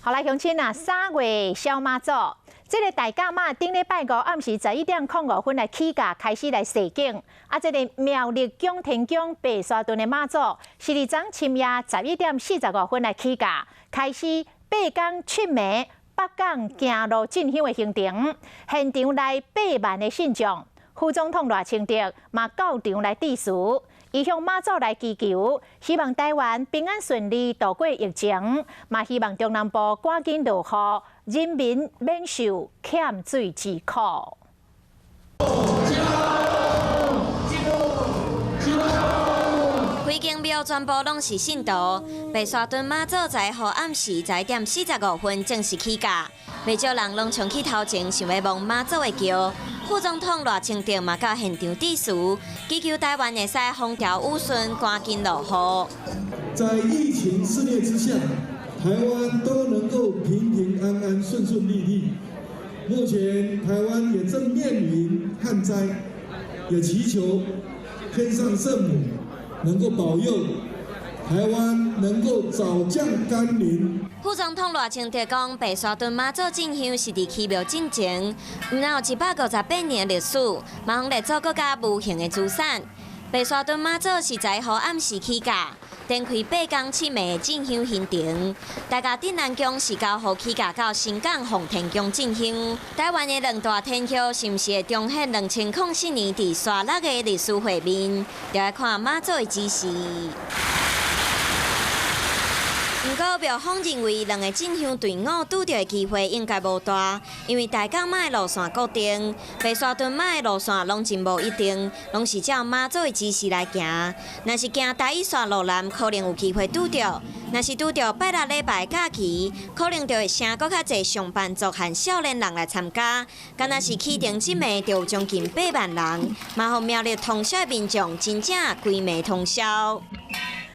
好来，乡亲啊，3月小妈祖，这个大甲妈顶礼拜五暗时11:05来起驾开始来示警。啊，这个苗栗宫天宫白沙屯的妈祖，是伫昨深夜11:45来起驾，开始8港出门、北港行路进香的行程。现场内8万的信众，副总统赖清德嘛到场来致辞。 伊向妈祖来祈求，希望台湾平安顺利度过疫情，嘛希望中南部赶紧落雨，人民免受欠水之苦。规间庙全部拢是信徒，白沙屯妈祖在乎暗时11:45正式起驾，不少人拢冲去头前想要望妈祖的桥。 副总统赖清德嘛到现场致辞，祈求台湾会使风调雨顺，赶紧落雨。在疫情肆虐之下，台湾都能够平平安安、顺顺利利。目前台湾也正面临旱灾，也祈求天上圣母能够保佑台湾能够早降甘霖。 副总统赖清德讲，白沙屯妈祖进香是伫奇妙进前，毋但有158年的历史，嘛红列做国家无形的资产。白沙屯妈祖是在乎暗时起驾，展开8港7暝的进香行程。大家镇南宫是交予起驾到新港奉天宫进香。台湾的2大天后是毋是会重现2004年伫沙鹿的历史画面？就来看妈祖的指示。 不过，庙方认为2个进香队伍拄到的机会应该无大，因为大港妈的路线固定，白沙屯妈的路线拢真无一定，拢是照妈祖的指示来行。若是行台一线路南，可能有机会拄到；若是拄到拜六礼拜假期，可能就会请搁较侪上班族和少年人来参加。敢若是启程1暝，就有将近8万人，嘛，互苗栗通宵的民众真正规暝通宵。